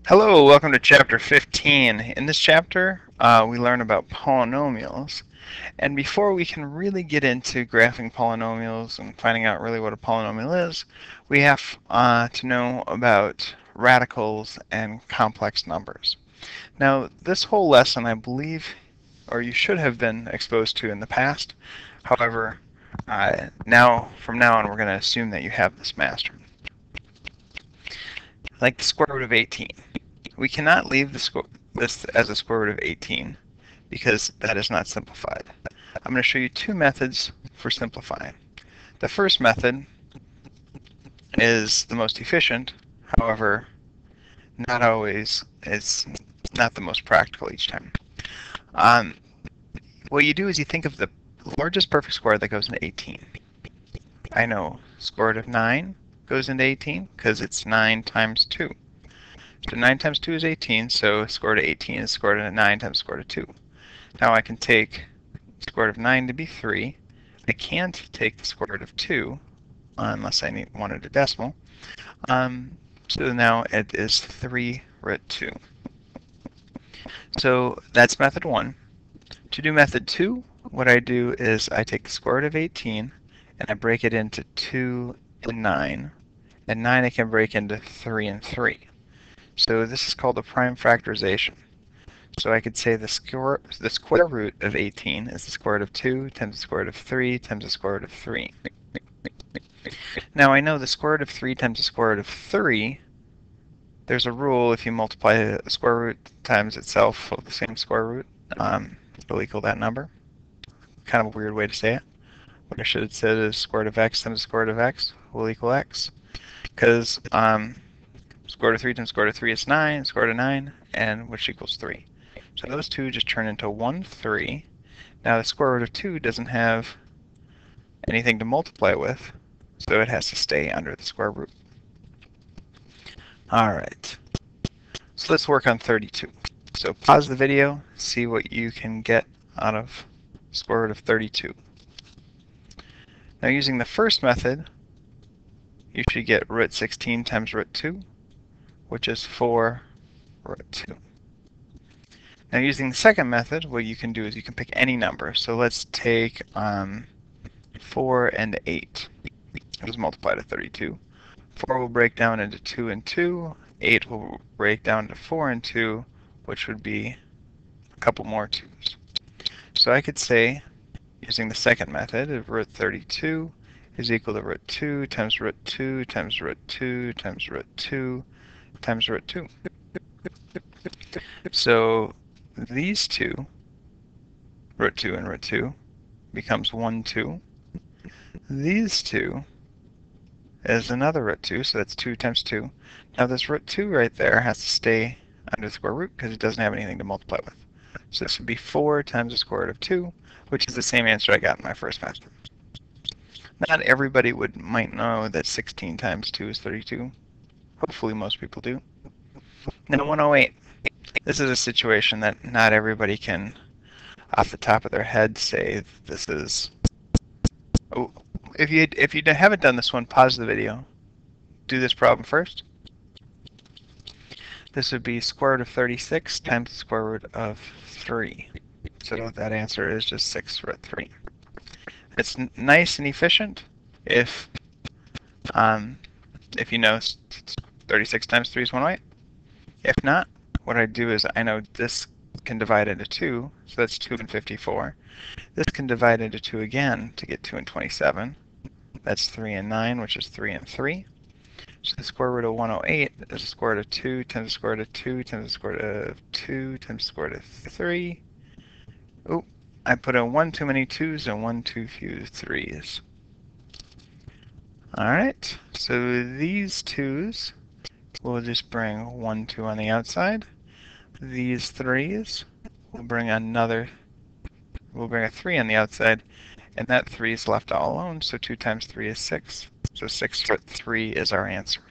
Hello, welcome to chapter 15. In this chapter, we learn about polynomials. And before we can really get into graphing polynomials and finding out really what a polynomial is, we have to know about radicals and complex numbers. Now, this whole lesson, I believe, or you should have been exposed to in the past. However, from now on, we're going to assume that you have this mastered. Like the square root of 18. We cannot leave this as a square root of 18 because that is not simplified. I'm going to show you two methods for simplifying. The first method is the most efficient, however, not always, it's not the most practical each time. What you do is you think of the largest perfect square that goes into 18. I know square root of 9 goes into 18 because it's 9 times 2. So 9 times 2 is 18, so square root of 18 is square root of 9 times square root of 2. Now I can take square root of 9 to be 3. I can't take the square root of 2 unless I wanted a decimal. So now it is 3 root 2. So that's method 1. To do method 2, what I do is I take the square root of 18 and I break it into 2 and 9. And 9 I can break into 3 and 3. So this is called a prime factorization. So I could say the square root of 18 is the square root of 2 times the square root of 3 times the square root of 3. Now I know the square root of 3 times the square root of 3, there's a rule if you multiply the square root times itself of the same square root, it'll equal that number. Kind of a weird way to say it. What I should have said is square root of x times the square root of x will equal x. Because square root of 3 times square root of 3 is 9, square root of 9, and which equals 3. So those two just turn into 1, 3. Now the square root of 2 doesn't have anything to multiply with, so it has to stay under the square root. Alright, so let's work on 32. So pause the video, see what you can get out of square root of 32. Now using the first method, you should get root 16 times root 2, which is 4 root 2. Now using the second method, what you can do is you can pick any number. So let's take 4 and 8. Let's multiply to 32. 4 will break down into 2 and 2. 8 will break down to 4 and 2, which would be a couple more 2's. So I could say, using the second method, root 32 is equal to root 2 times root 2 times root 2 times root 2 times root 2. So these two, root 2 and root 2, becomes 1, 2. These two is another root 2, so that's 2 times 2. Now this root 2 right there has to stay under the square root because it doesn't have anything to multiply with. So this would be 4 times the square root of 2, which is the same answer I got in my first method. Not everybody might know that 16 times 2 is 32. Hopefully most people do. Now 108. This is a situation that not everybody can, off the top of their head, say this is. Oh, if you haven't done this one, pause the video. Do this problem first. This would be square root of 36 times the square root of 3. So that answer is just 6 root 3. It's nice and efficient if you know 36 times 3 is 108. If not, what I do is I know this can divide into 2, so that's 2 and 54. This can divide into 2 again to get 2 and 27. That's 3 and 9, which is 3 and 3. So the square root of 108 is the square root of 2 times the square root of 2 times the square root of 2 times the square root of 3. Oh, I put in 1 too many 2's and 1 too few 3's. Alright, so these 2's will just bring 1, 2 on the outside. These 3's will bring a 3 on the outside, and that 3 is left all alone, so 2 times 3 is 6. So 6 root 3 is our answer.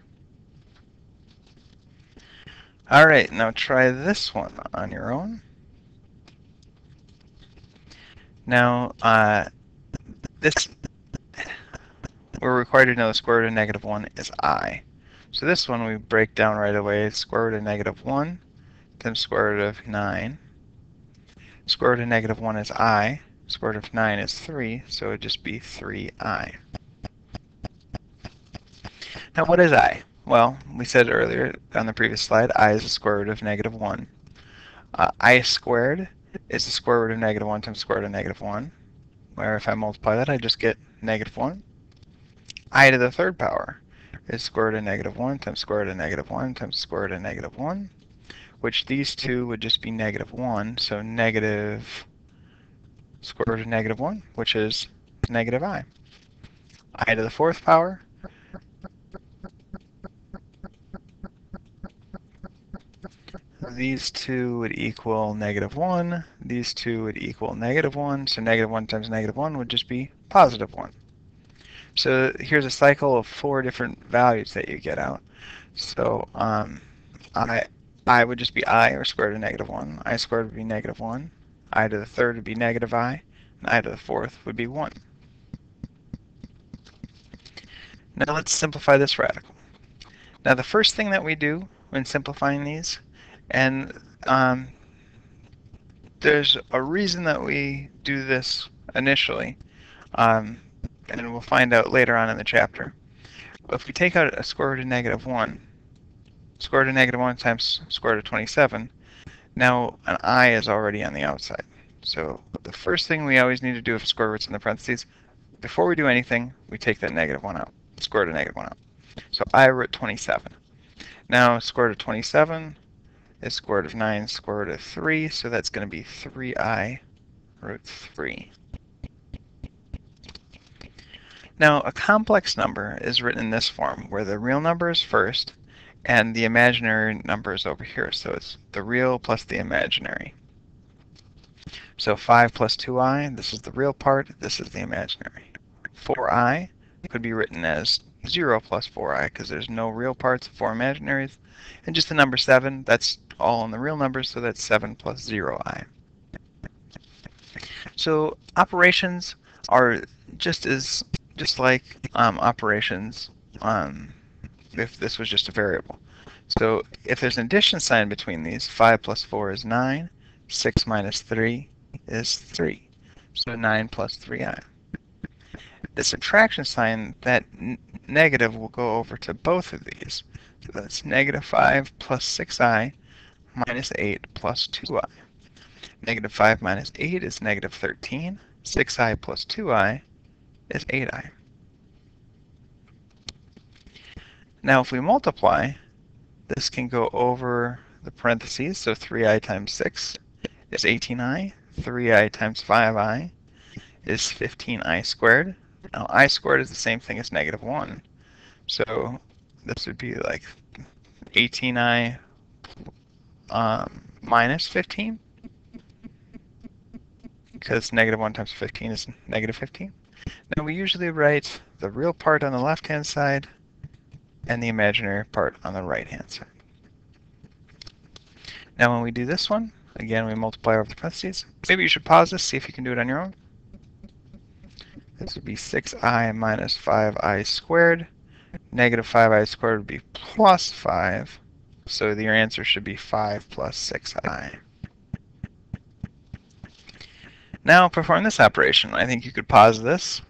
Alright, now try this one on your own. Now, we're required to know the square root of -1 is I. So this one we break down right away. Square root of negative 1 times square root of 9. Square root of negative 1 is I. Square root of 9 is 3, so it would just be 3I. Now what is I? Well, we said earlier on the previous slide, I is the square root of negative 1. I squared is the square root of negative 1 times square root of negative 1, where if I multiply that, I just get negative 1. I to the third power is square root of negative 1 times square root of negative 1 times square root of negative 1, which these two would just be negative 1, so negative square root of negative 1, which is negative I. I to the fourth power these two would equal negative 1. These two would equal negative 1. So negative 1 times negative 1 would just be positive 1. So here's a cycle of 4 different values that you get out. So I would just be I, or square root of negative 1. I squared would be negative 1. I to the third would be negative I. And I to the fourth would be 1. Now let's simplify this radical. Now the first thing that we do when simplifying these, and there's a reason that we do this initially, and we'll find out later on in the chapter. But if we take out a square root of negative 1, square root of negative 1 times square root of 27, now an I is already on the outside. So the first thing we always need to do if square root's in the parentheses, before we do anything, we take that negative 1 out, square root of negative 1 out. So I root 27. Now square root of 27 is square root of 9 square root of 3, so that's going to be 3I root 3. Now a complex number is written in this form, where the real number is first and the imaginary number is over here. So it's the real plus the imaginary. So 5 plus 2I, this is the real part, this is the imaginary. 4I could be written as 0 plus 4I because there's no real parts, 4 imaginaries. And just the number 7, that's all in the real numbers, so that's 7 plus 0I. So operations are just like operations if this was just a variable. So if there's an addition sign between these, 5 plus 4 is 9, 6 minus 3 is 3. So 9 plus 3I. The subtraction sign, that negative will go over to both of these. So that's negative 5 plus 6I minus 8 plus 2I. Negative 5 minus 8 is negative 13. 6I plus 2I is 8I. Now if we multiply, this can go over the parentheses, so 3I times 6 is 18I. 3I times 5I is 15I squared. Now I squared is the same thing as negative 1. So this would be like 18I minus 15, because negative 1 times 15 is negative 15. Now we usually write the real part on the left-hand side and the imaginary part on the right-hand side. Now when we do this one, again we multiply over the parentheses. Maybe you should pause this, see if you can do it on your own. This would be 6I minus 5I squared. Negative 5I squared would be plus 5. So your answer should be 5 plus 6I. Now perform this operation. I think you could pause this.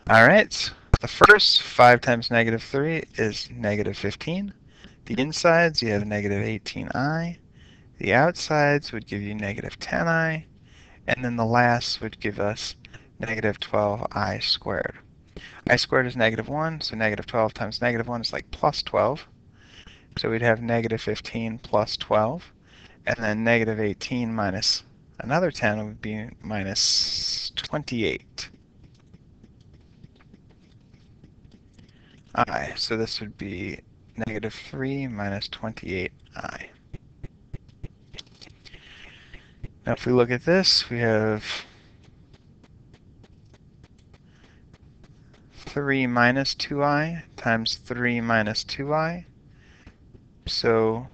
Alright, the first 5 times negative 3 is negative 15. The insides, you have negative 18I. The outsides would give you negative 10I. And then the last would give us negative 12I squared. I squared is negative 1, so negative 12 times negative 1 is like plus 12. So we'd have negative 15 plus 12. And then negative 18 minus another 10 would be minus 28. I. So this would be negative 3 minus 28I. Now if we look at this, we have 3 minus 2I times 3 minus 2I. So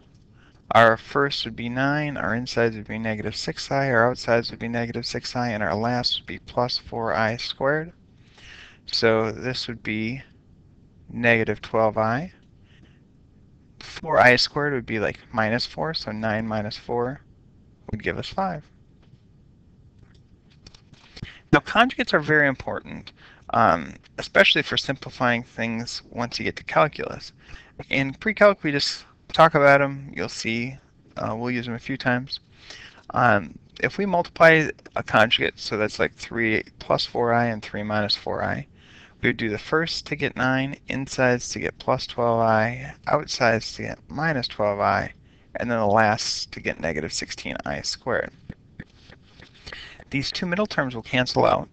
our first would be 9, our insides would be negative 6I, our outsides would be negative 6I, and our last would be plus 4I squared. So this would be negative 12i. 4i squared would be like minus 4, so 9 minus 4 would give us 5. Now, conjugates are very important, especially for simplifying things once you get to calculus. In pre-calc, we just talk about them. You'll see we'll use them a few times. If we multiply a conjugate, so that's like 3 plus 4i and 3 minus 4i, we would do the first to get 9, insides to get plus 12i, outsides to get minus 12i, and then the last to get negative 16i squared. These two middle terms will cancel out,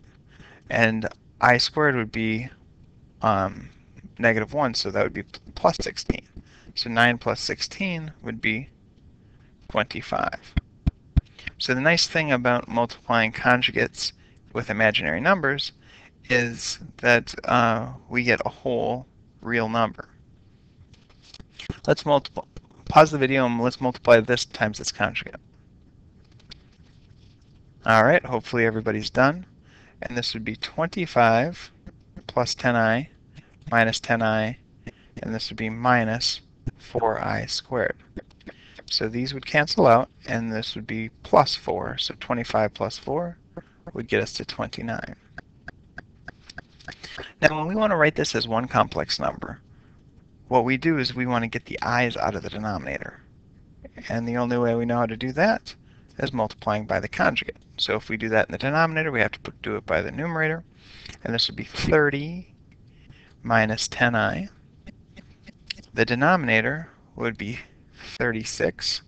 and I squared would be negative 1, so that would be plus 16. So 9 plus 16 would be 25. So the nice thing about multiplying conjugates with imaginary numbers is that we get a whole real number. Let's pause the video and let's multiply this times its conjugate. All right, hopefully everybody's done. And this would be 25 plus 10i minus 10i, and this would be minus 4i squared. So these would cancel out, and this would be plus 4. So 25 plus 4 would get us to 29. Now, when we want to write this as one complex number, what we do is we want to get the i's out of the denominator. And the only way we know how to do that is multiplying by the conjugate. So if we do that in the denominator, we have to do it by the numerator. And this would be 30 minus 10i. The denominator would be 36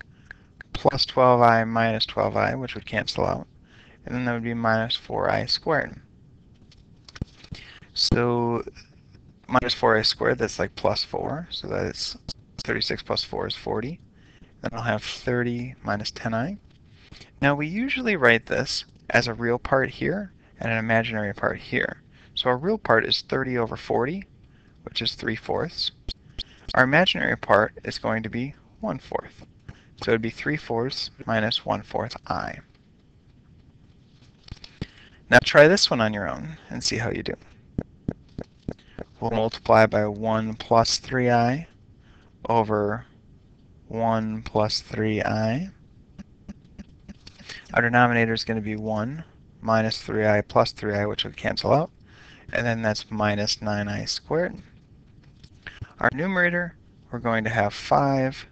plus 12i minus 12i, which would cancel out. And then that would be minus 4i squared. So minus 4i squared, that's like plus 4. So that is 36 plus 4 is 40. Then I'll have 30 minus 10i. Now we usually write this as a real part here and an imaginary part here. So our real part is 30 over 40, which is 3/4. Our imaginary part is going to be 1/4. So it would be 3/4 minus 1/4 I. Now try this one on your own and see how you do. We'll multiply by 1 plus 3i over 1 plus 3i. Our denominator is going to be 1 minus 3i plus 3i, which would cancel out. And then that's minus 9i squared. Our numerator, we're going to have 5.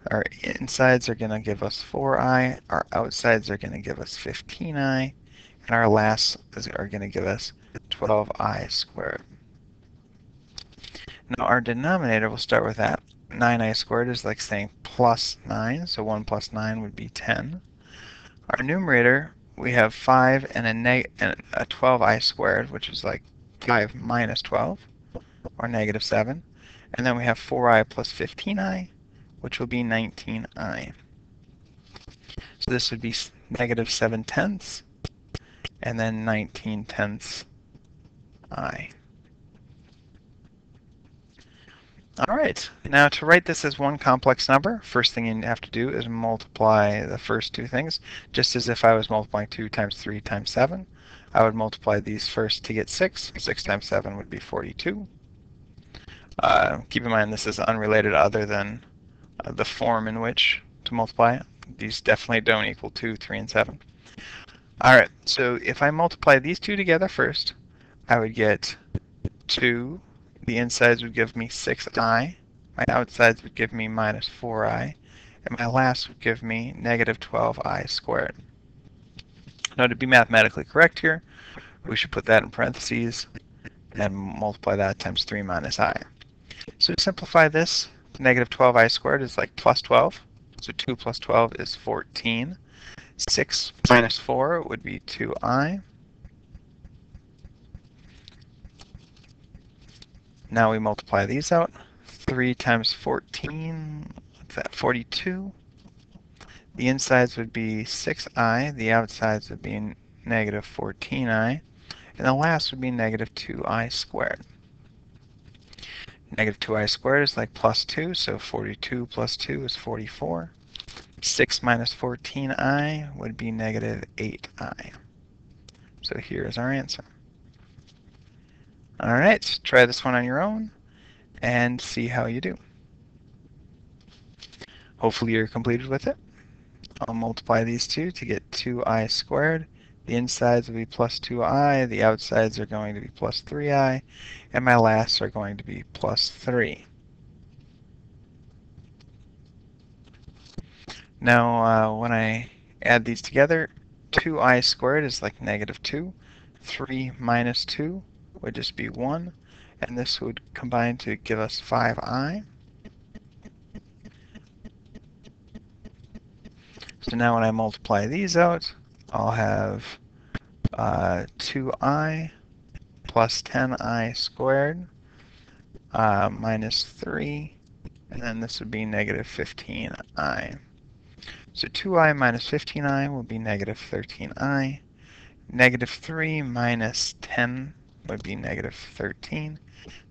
Our insides are going to give us 4i. Our outsides are going to give us 15i. And our lasts are going to give us 12i squared. Now our denominator, we'll start with that. 9i squared is like saying plus 9, so 1 plus 9 would be 10. Our numerator, we have 5 and a 12i squared, which is like 5 minus 12, or negative 7. And then we have 4i plus 15i, which will be 19i. So this would be negative 7/10, and then 19/10 I. All right, now to write this as one complex number, first thing you have to do is multiply the first two things. Just as if I was multiplying 2 times 3 times 7, I would multiply these first to get 6. 6 times 7 would be 42. Keep in mind this is unrelated other than the form in which to multiply it. These definitely don't equal 2, 3, and 7. All right, so if I multiply these two together first, I would get 2. The insides would give me 6i, my outsides would give me minus 4i, and my last would give me negative 12i squared. Now to be mathematically correct here, we should put that in parentheses and multiply that times 3 minus I. So to simplify this, negative 12i squared is like plus 12, so 2 plus 12 is 14. 6 minus 4 would be 2i. Now we multiply these out. 3 times 14, what's that, 42. The insides would be 6i, the outsides would be negative 14i, and the last would be negative 2i squared. Negative 2i squared is like plus 2, so 42 plus 2 is 44. 6 minus 14i would be negative 8i. So here is our answer. All right, try this one on your own and see how you do. Hopefully you're completed with it. I'll multiply these two to get 2i squared. The insides will be plus 2i, the outsides are going to be plus 3i, and my lasts are going to be plus 3. Now, when I add these together, 2i squared is like negative 2. 3 minus 2 would just be 1, and this would combine to give us 5i. So now when I multiply these out, I'll have 2i plus 10i squared minus 3, and then this would be negative 15i. So 2i minus 15i will be negative 13i. Negative 3 minus 10 would be negative 13.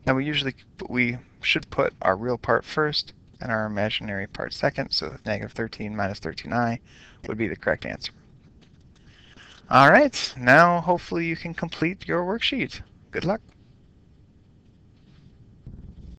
Now we should put our real part first and our imaginary part second, so negative 13 minus 13i would be the correct answer. All right, now hopefully you can complete your worksheet. Good luck.